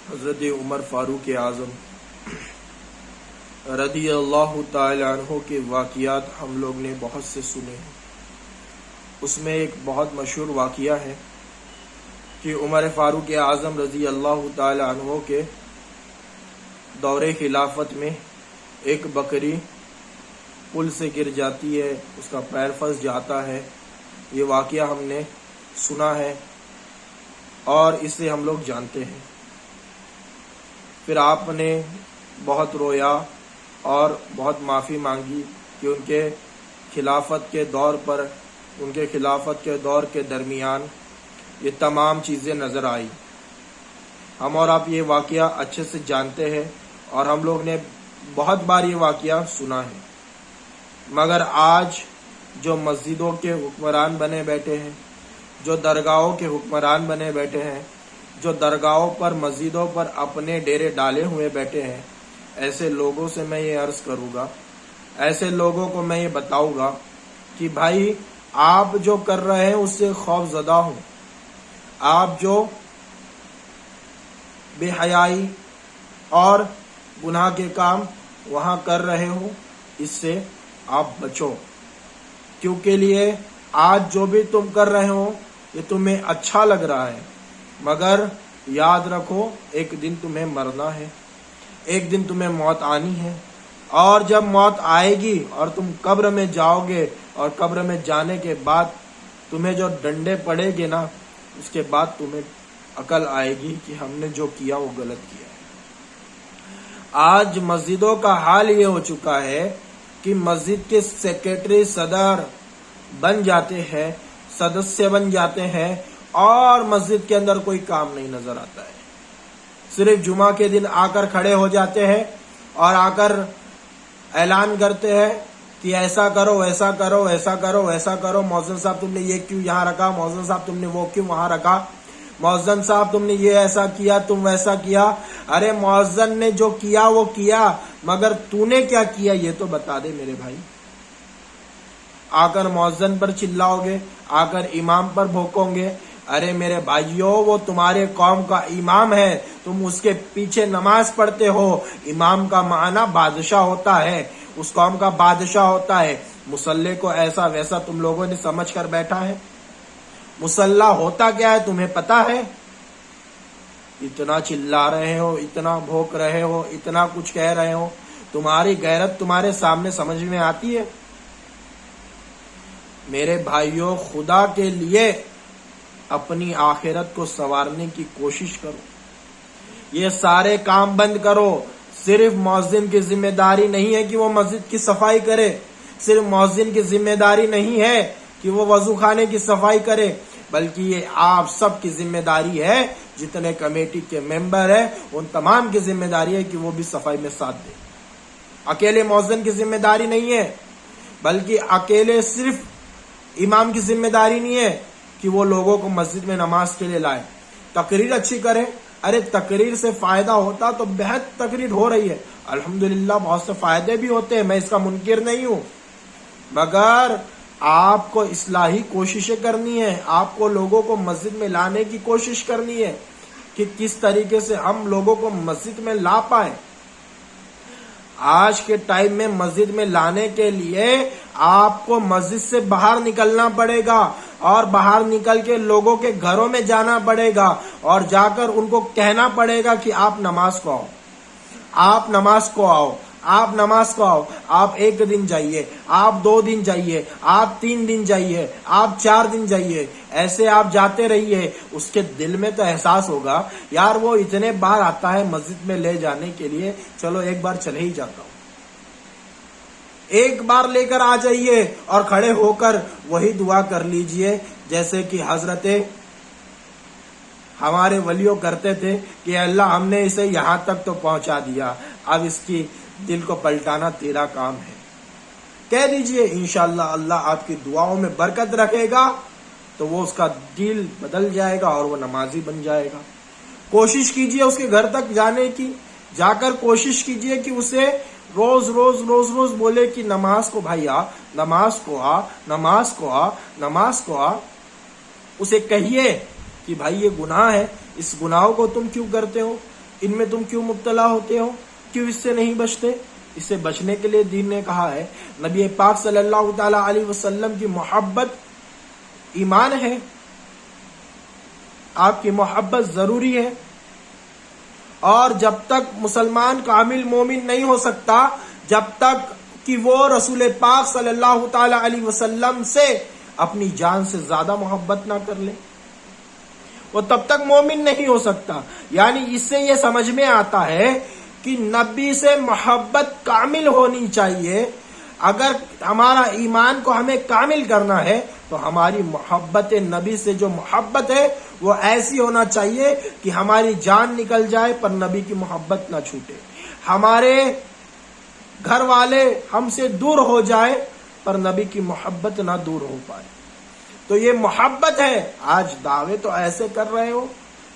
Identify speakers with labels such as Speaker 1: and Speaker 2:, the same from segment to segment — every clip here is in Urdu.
Speaker 1: حضرت عمر فاروق اعظم رضی اللہ تعالی عنہ کے واقعات ہم لوگ نے بہت سے سنے ہیں۔ اس میں ایک بہت مشہور واقعہ ہے کہ عمر فاروق اعظم رضی اللہ تعالی عنہ کے دور خلافت میں ایک بکری پل سے گر جاتی ہے، اس کا پیر پھنس جاتا ہے۔ یہ واقعہ ہم نے سنا ہے اور اسے ہم لوگ جانتے ہیں۔ پھر آپ نے بہت رویا اور بہت معافی مانگی کہ ان کے خلافت کے دور کے درمیان یہ تمام چیزیں نظر آئی۔ ہم اور آپ یہ واقعہ اچھے سے جانتے ہیں اور ہم لوگ نے بہت بار یہ واقعہ سنا ہے، مگر آج جو مسجدوں کے حکمران بنے بیٹھے ہیں، جو درگاہوں کے حکمران بنے بیٹھے ہیں، جو درگاہوں پر مسجدوں پر اپنے ڈیرے ڈالے ہوئے بیٹھے ہیں، ایسے لوگوں سے میں یہ عرض کروں گا، ایسے لوگوں کو میں یہ بتاؤں گا کہ بھائی آپ جو کر رہے ہیں اس سے خوف زدہ ہوں۔ آپ جو بے حیائی اور گناہ کے کام وہاں کر رہے ہو اس سے آپ بچو، کیونکہ لیے آج جو بھی تم کر رہے ہو یہ تمہیں اچھا لگ رہا ہے، مگر یاد رکھو ایک دن تمہیں مرنا ہے، ایک دن تمہیں موت آنی ہے، اور جب موت آئے گی اور تم قبر میں جاؤ گے اور قبر میں جانے کے بعد تمہیں جو ڈنڈے پڑے گے نا، اس کے بعد تمہیں عقل آئے گی کہ ہم نے جو کیا وہ غلط کیا ہے۔ آج مسجدوں کا حال یہ ہو چکا ہے کہ مسجد کے سیکریٹری صدر بن جاتے ہیں، سدسیہ بن جاتے ہیں، اور مسجد کے اندر کوئی کام نہیں نظر آتا ہے۔ صرف جمعہ کے دن آ کر کھڑے ہو جاتے ہیں اور آ کر اعلان کرتے ہیں کہ ایسا کرو، ایسا کرو، ایسا کرو، ایسا کرو۔ مؤذن صاحب تم نے یہ کیوں یہاں رکھا، مؤذن صاحب تم نے وہ کیوں وہاں رکھا، مؤذن صاحب تم نے یہ ایسا کیا، تم ویسا کیا۔ ارے مؤذن نے جو کیا وہ کیا، مگر تو نے کیا کیا یہ تو بتا دے میرے بھائی۔ آ کر مؤذن پر چلاؤ گے، آ کر امام پر بھوکو گے۔ ارے میرے بھائیوں، وہ تمہارے قوم کا امام ہے، تم اس کے پیچھے نماز پڑھتے ہو۔ امام کا معنی بادشاہ ہوتا ہے، اس قوم کا بادشاہ ہوتا ہے۔ مصلی کو ایسا ویسا تم لوگوں نے سمجھ کر بیٹھا ہے۔ مصلی ہوتا کیا ہے تمہیں پتا ہے؟ اتنا چلا رہے ہو، اتنا بھوک رہے ہو، اتنا کچھ کہہ رہے ہو، تمہاری غیرت تمہارے سامنے سمجھ میں آتی ہے؟ میرے بھائیوں، خدا کے لیے اپنی آخرت کو سنوارنے کی کوشش کرو۔ یہ سارے کام بند کرو۔ صرف مؤذن کی ذمہ داری نہیں ہے کہ وہ مسجد کی صفائی کرے، صرف مؤذن کی ذمہ داری نہیں ہے کہ وہ وضو خانے کی صفائی کرے، بلکہ یہ آپ سب کی ذمہ داری ہے، جتنے کمیٹی کے ممبر ہیں ان تمام کی ذمہ داری ہے کہ وہ بھی صفائی میں ساتھ دیں۔ اکیلے مؤذن کی ذمہ داری نہیں ہے، بلکہ اکیلے صرف امام کی ذمہ داری نہیں ہے کہ وہ لوگوں کو مسجد میں نماز کے لیے لائے، تقریر اچھی کرے۔ ارے تقریر سے فائدہ ہوتا تو بہت تقریر ہو رہی ہے، الحمدللہ بہت سے فائدے بھی ہوتے ہیں، میں اس کا منکر نہیں ہوں، مگر آپ کو اصلاحی کوششیں کرنی ہے، آپ کو لوگوں کو مسجد میں لانے کی کوشش کرنی ہے کہ کس طریقے سے ہم لوگوں کو مسجد میں لا پائیں۔ آج کے ٹائم میں مسجد میں لانے کے لیے آپ کو مسجد سے باہر نکلنا پڑے گا، اور باہر نکل کے لوگوں کے گھروں میں جانا پڑے گا، اور جا کر ان کو کہنا پڑے گا کہ آپ نماز کو آؤ، آپ نماز کو آؤ، آپ نماز کو آؤ۔ آپ 1 دن جائیے، آپ 2 دن جائیے، آپ 3 دن جائیے، آپ 4 دن جائیے، ایسے آپ جاتے رہیے۔ اس کے دل میں تو احساس ہوگا یار وہ اتنے بار آتا ہے مسجد میں لے جانے کے لیے، چلو ایک بار چلے ہی جاتا ہوں۔ ایک بار لے کر آ جائیے اور کھڑے ہو کر وہی دعا کر لیجئے جیسے کہ حضرت ہمارے ولیوں کرتے تھے کہ اللہ ہم نے اسے یہاں تک تو پہنچا دیا، اب اس کی دل کو پلٹانا تیرا کام ہے۔ کہہ دیجئے انشاءاللہ اللہ آپ کی دعاؤں میں برکت رکھے گا تو وہ اس کا دل بدل جائے گا اور وہ نمازی بن جائے گا۔ کوشش کیجئے اس کے گھر تک جانے کی، جا کر کوشش کیجئے کہ اسے روز روز بولے کہ نماز کو بھائی آ، نماز کو آ، نماز کو آ، نماز کو آ۔ اسے کہیے کہ بھائی یہ گناہ ہے، اس گناہوں کو تم کیوں کرتے ہو، ان میں تم کیوں مبتلا ہوتے ہو؟ کیوں اس سے نہیں بچتے؟ اس سے بچنے کے لیے دین نے کہا ہے، نبی پاک صلی اللہ تعالی علیہ وسلم کی محبت ایمان ہے، آپ کی محبت ضروری ہے، اور جب تک مسلمان کامل مومن نہیں ہو سکتا جب تک کہ وہ رسول پاک صلی اللہ تعالی علیہ وسلم سے اپنی جان سے زیادہ محبت نہ کر لے، وہ تب تک مومن نہیں ہو سکتا۔ یعنی اس سے یہ سمجھ میں آتا ہے کہ نبی سے محبت کامل ہونی چاہیے۔ اگر ہمارا ایمان کو ہمیں کامل کرنا ہے تو ہماری محبت نبی سے جو محبت ہے وہ ایسی ہونا چاہیے کہ ہماری جان نکل جائے پر نبی کی محبت نہ چھوٹے، ہمارے گھر والے ہم سے دور ہو جائے پر نبی کی محبت نہ دور ہو پائے۔ تو یہ محبت ہے۔ آج دعوے تو ایسے کر رہے ہو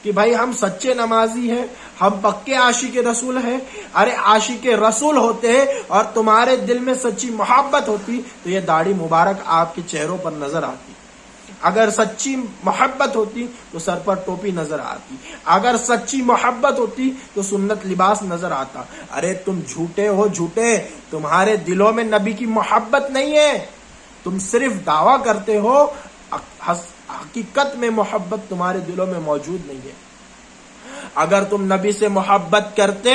Speaker 1: کہ بھائی ہم سچے نمازی ہیں، ہم پکے عاشق رسول ہیں۔ ارے عاشق رسول ہوتے اور تمہارے دل میں سچی محبت ہوتی تو یہ داڑھی مبارک آپ کے چہروں پر نظر آتی، اگر سچی محبت ہوتی تو سر پر ٹوپی نظر آتی، اگر سچی محبت ہوتی تو سنت لباس نظر آتا۔ ارے تم جھوٹے ہو، جھوٹے، تمہارے دلوں میں نبی کی محبت نہیں ہے، تم صرف دعویٰ کرتے ہو، حقیقت میں محبت تمہارے دلوں میں موجود نہیں ہے۔ اگر تم نبی سے محبت کرتے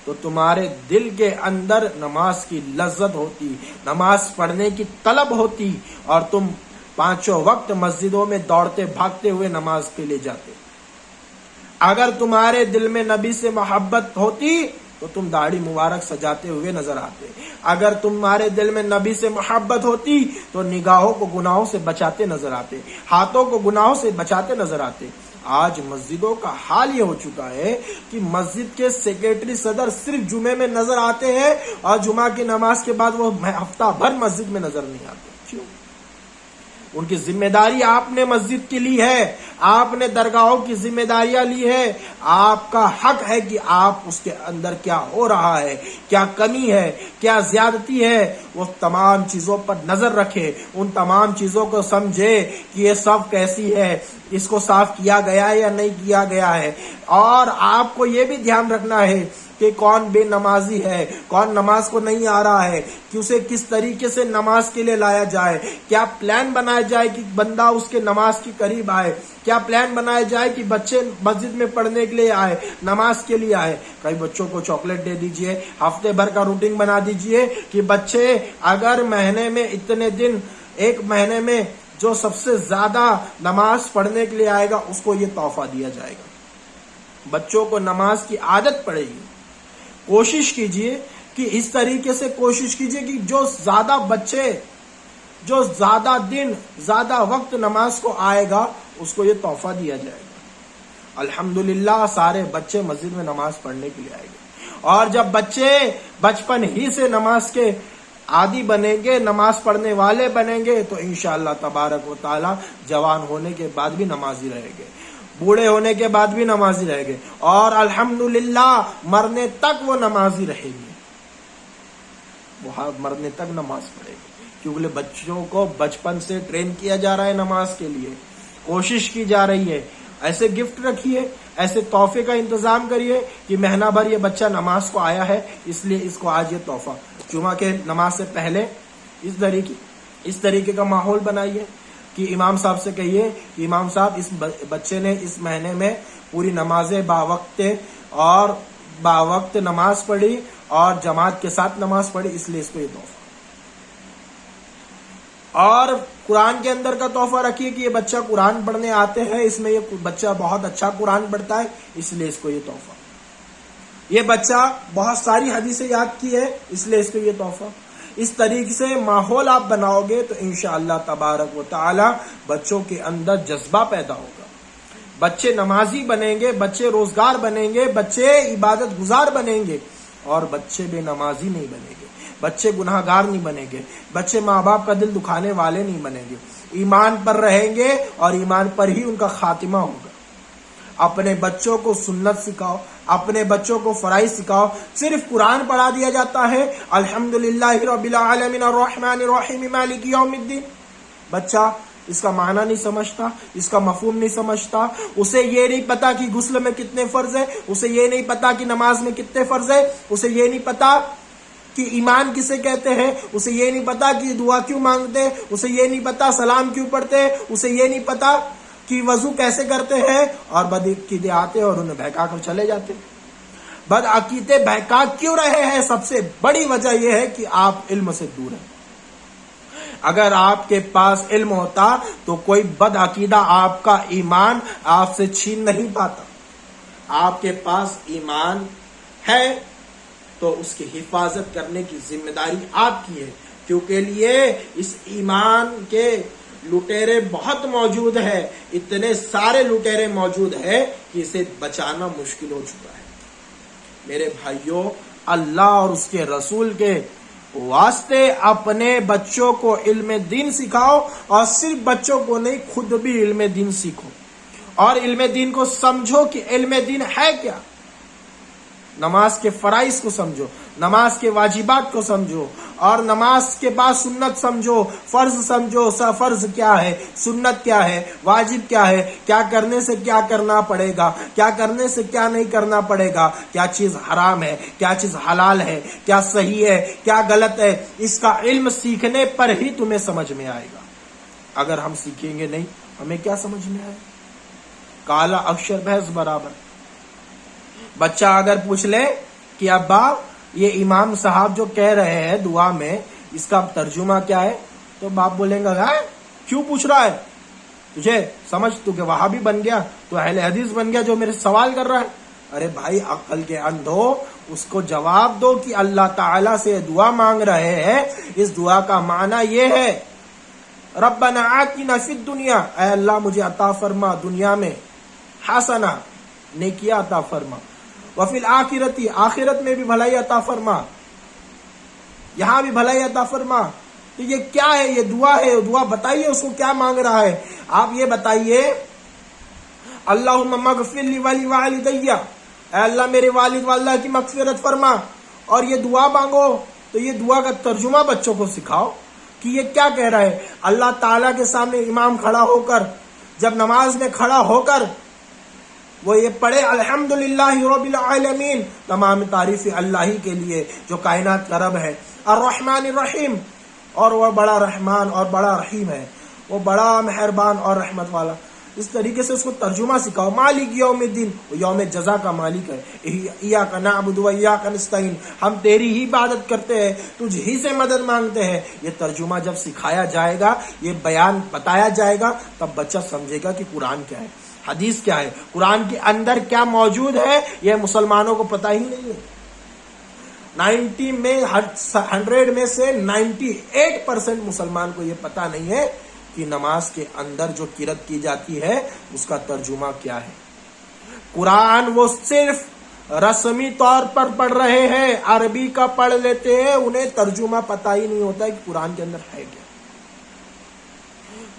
Speaker 1: تو تمہارے دل کے اندر نماز کی لذت ہوتی، نماز پڑھنے کی طلب ہوتی، اور تم پانچوں وقت مسجدوں میں دوڑتے بھاگتے ہوئے نماز کے لیے جاتے۔ اگر تمہارے دل میں نبی سے محبت ہوتی تو تم داڑھی مبارک سجاتے ہوئے نظر آتے، اگر تمہارے دل میں نبی سے محبت ہوتی تو نگاہوں کو گناہوں سے بچاتے نظر آتے، ہاتھوں کو گناہوں سے بچاتے نظر آتے۔ آج مسجدوں کا حال یہ ہو چکا ہے کہ مسجد کے سیکریٹری صدر صرف جمعے میں نظر آتے ہیں اور جمعہ کی نماز کے بعد وہ ہفتہ بھر مسجد میں نظر نہیں آتے۔ کیوں؟ ان کی ذمہ داری آپ نے مسجد کی لی ہے، آپ نے درگاہوں کی ذمہ داریاں لی ہے، آپ کا حق ہے کہ آپ اس کے اندر کیا ہو رہا ہے، کیا کمی ہے، کیا زیادتی ہے، وہ تمام چیزوں پر نظر رکھے، ان تمام چیزوں کو سمجھے کہ یہ سب کیسی ہے، اس کو صاف کیا گیا ہے یا نہیں کیا گیا ہے۔ اور آپ کو یہ بھی دھیان رکھنا ہے کہ کون بے نمازی ہے، کون نماز کو نہیں آ رہا ہے، کہ اسے کس طریقے سے نماز کے لیے لایا جائے، کیا پلان بنایا جائے کہ بندہ اس کے نماز کے قریب آئے، کیا پلان بنایا جائے کہ بچے مسجد میں پڑھنے کے لیے آئے، نماز کے لیے آئے۔ کئی بچوں کو چاکلیٹ دے دیجئے، ہفتے بھر کا روٹین بنا دیجئے کہ بچے اگر مہینے میں اتنے دن، ایک مہینے میں جو سب سے زیادہ نماز پڑھنے کے لیے آئے گا اس کو یہ تحفہ دیا جائے گا۔ بچوں کو نماز کی عادت پڑے گی۔ کوشش کیجئے کہ اس طریقے سے کوشش کیجئے کہ جو زیادہ بچے، جو زیادہ دن، زیادہ وقت نماز کو آئے گا اس کو یہ تحفہ دیا جائے گا۔ الحمدللہ سارے بچے مسجد میں نماز پڑھنے کے لیے آئے گے، اور جب بچے بچپن ہی سے نماز کے عادی بنیں گے، نماز پڑھنے والے بنیں گے تو انشاءاللہ تبارک و تعالی جوان ہونے کے بعد بھی نمازی رہیں گے، بوڑھے ہونے کے بعد بھی نمازی رہیں گے، اور الحمدللہ مرنے تک وہ نمازی رہیں گے، وہ مرنے تک نماز پڑھے گے، کیونکہ بچوں کو بچپن سے ٹرین کیا جا رہا ہے نماز کے لیے، کوشش کی جا رہی ہے۔ ایسے گفٹ رکھیے، ایسے تحفے کا انتظام کریے کہ مہینہ بھر یہ بچہ نماز کو آیا ہے اس لیے اس کو آج یہ تحفہ۔ جمعہ کے نماز سے پہلے اس طریقے کا ماحول بنائیے کہ امام صاحب سے کہیے کہ امام صاحب اس بچے نے اس مہینے میں پوری نمازیں باوقت نماز پڑھی اور جماعت کے ساتھ نماز پڑھی، اس لیے اس کو یہ تحفہ۔ اور قرآن کے اندر کا تحفہ رکھیے کہ یہ بچہ قرآن پڑھنے آتے ہیں، اس میں یہ بچہ بہت اچھا قرآن پڑھتا ہے اس لیے اس کو یہ تحفہ۔ یہ بچہ بہت ساری حدیثیں یاد کی ہے اس لیے اس کو یہ تحفہ۔ اس طریقے سے ماحول آپ بناؤ گے تو انشاءاللہ تبارک و تعالی بچوں کے اندر جذبہ پیدا ہوگا، بچے نمازی بنیں گے، بچے روزگار بنیں گے، بچے عبادت گزار بنیں گے، اور بچے بے نمازی نہیں بنیں گے، بچے گناہ گار نہیں بنیں گے، بچے ماں باپ کا دل دکھانے والے نہیں بنیں گے، ایمان پر رہیں گے اور ایمان پر ہی ان کا خاتمہ ہوگا۔ اپنے بچوں کو سنت سکھاؤ، اپنے بچوں کو فرائض سکھاؤ۔ صرف قرآن پڑھا دیا جاتا ہے، الحمدللہ رب العالمین الرحمن الرحیم مالک یوم الدین، بچہ اس کا معنی نہیں سمجھتا، اس کا مفہوم نہیں سمجھتا، اسے یہ نہیں پتا کہ غسل میں کتنے فرض ہے، اسے یہ نہیں پتا کہ نماز میں کتنے فرض ہے، اسے یہ نہیں پتا کہ ایمان کسے کہتے ہیں، اسے یہ نہیں پتا کہ دعا کیوں مانگتے، اسے یہ نہیں پتا سلام کیوں پڑھتے، اسے یہ نہیں پتا کہ وضو کیسے کرتے ہیں، اور بدعقیدے آتے اور انہیں بہکا کر چلے جاتے۔ بدعقیدے بہکا کیوں رہے ہیں؟ سب سے بڑی وجہ یہ ہے کہ آپ علم سے دور ہیں۔ اگر آپ کے پاس علم ہوتا تو کوئی بدعقیدہ آپ کا ایمان آپ سے چھین نہیں پاتا۔ آپ کے پاس ایمان ہے تو اس کی حفاظت کرنے کی ذمہ داری آپ کی ہے، کیونکہ لیے اس ایمان کے لٹیرے بہت موجود ہے، اتنے سارے لٹیرے موجود ہے کہ اسے بچانا مشکل ہو چکا ہے۔ میرے بھائیوں، اللہ اور اس کے رسول کے واسطے اپنے بچوں کو علم دین سکھاؤ، اور صرف بچوں کو نہیں، خود بھی علم دین سیکھو اور علم دین کو سمجھو کہ علم دین ہے کیا۔ نماز کے فرائض کو سمجھو، نماز کے واجبات کو سمجھو، اور نماز کے بعد سنت سمجھو، فرض سمجھو، فرض کیا ہے، سنت کیا ہے، واجب کیا ہے، کیا کرنے سے کیا کرنا پڑے گا، کیا کرنے سے کیا نہیں کرنا پڑے گا، کیا چیز حرام ہے، کیا چیز حلال ہے، کیا صحیح ہے، کیا غلط ہے۔ اس کا علم سیکھنے پر ہی تمہیں سمجھ میں آئے گا۔ اگر ہم سیکھیں گے نہیں، ہمیں کیا سمجھ میں آئے؟ کالا اکشر بھینس برابر۔ بچہ اگر پوچھ لے کہ ابا یہ امام صاحب جو کہہ رہے ہیں دعا میں، اس کا ترجمہ کیا ہے، تو باپ بولیں گا کیوں پوچھ رہا ہے، تجھے سمجھ، تو کہ وہابی بن گیا، تو اہل حدیث بن گیا جو میرے سوال کر رہا ہے۔ ارے بھائی، عقل کے اندھو، اس کو جواب دو کہ اللہ تعالیٰ سے دعا مانگ رہے ہیں، اس دعا کا معنی یہ ہے ربنا آتنا فی الدنیا، اے اللہ مجھے عطا فرما دنیا میں حسنہ، نیکیاں عطا فرما، وفی الآخرتی، آخرت میں بھی بھلائی عطا فرما، یہاں بھی بھلائی عطا فرما۔ تو یہ کیا ہے؟ یہ دعا ہے۔ دعا بتائیے اس کو کیا مانگ رہا ہے۔ آپ یہ بتائیے اللہم اغفر لی ولوالدی، اے اللہ میرے والد والدہ کی مغفرت فرما، اور یہ دعا مانگو۔ تو یہ دعا کا ترجمہ بچوں کو سکھاؤ کہ یہ کیا کہہ رہا ہے۔ اللہ تعالیٰ کے سامنے امام کھڑا ہو کر، جب نماز میں کھڑا ہو کر وہ یہ پڑھے الحمدللہ رب العالمین، تمام تعریف اللہ ہی کے لیے جو کائنات کا رب ہے، الرحمن الرحیم، اور وہ بڑا رحمان اور بڑا رحیم ہے، وہ بڑا مہربان اور رحمت والا۔ اس طریقے سے اس کو ترجمہ سکھاؤ۔ مالک یوم الدین، وہ یوم جزا کا مالک ہے۔ ایاک نعبد و ایاک نستعین، ہم تیری ہی عبادت کرتے ہیں، تجھ ہی سے مدد مانگتے ہیں۔ یہ ترجمہ جب سکھایا جائے گا، یہ بیان بتایا جائے گا، تب بچہ سمجھے گا کہ قرآن کیا ہے، حدیث کیا ہے، قرآن کے اندر کیا موجود ہے۔ یہ مسلمانوں کو پتہ ہی نہیں ہے۔ 100 میں سے 98% مسلمان کو یہ پتہ نہیں ہے کہ نماز کے اندر جو قرات کی جاتی ہے اس کا ترجمہ کیا ہے۔ قرآن وہ صرف رسمی طور پر پڑھ رہے ہیں، عربی کا پڑھ لیتے ہیں، انہیں ترجمہ پتہ ہی نہیں ہوتا ہے کہ قرآن کے اندر ہے کیا،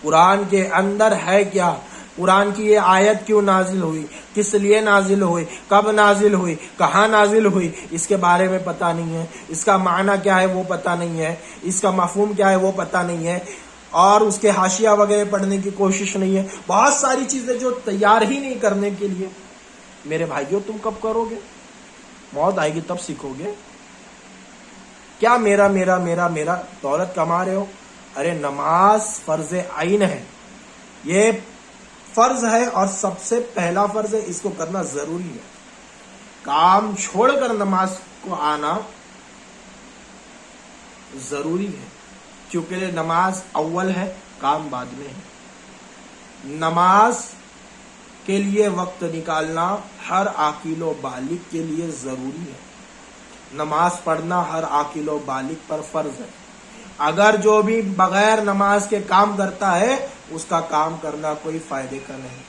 Speaker 1: قرآن کے اندر ہے کیا، قرآن کی یہ آیت کیوں نازل ہوئی، کس لیے نازل ہوئی، کب نازل ہوئی، کہاں نازل ہوئی، اس کے بارے میں پتہ نہیں ہے۔ اس کا معنی کیا ہے وہ پتہ نہیں ہے، اس کا مفہوم کیا ہے وہ پتہ نہیں ہے، اور اس کے حاشیہ وغیرہ پڑھنے کی کوشش نہیں ہے۔ بہت ساری چیزیں جو تیار ہی نہیں کرنے کے لیے۔ میرے بھائیوں، تم کب کرو گے؟ موت آئے گی تب سیکھو گے۔ کیا میرا میرا میرا میرا دولت کما رہے ہو؟ ارے نماز فرض عین ہے، یہ فرض ہے، اور سب سے پہلا فرض ہے، اس کو کرنا ضروری ہے۔ کام چھوڑ کر نماز کو آنا ضروری ہے، کیونکہ نماز اول ہے، کام بعد میں ہے۔ نماز کے لیے وقت نکالنا ہر عاقل و بالغ کے لیے ضروری ہے۔ نماز پڑھنا ہر عاقل و بالغ پر فرض ہے۔ اگر جو بھی بغیر نماز کے کام کرتا ہے، اس کا کام کرنا کوئی فائدے کا نہیں۔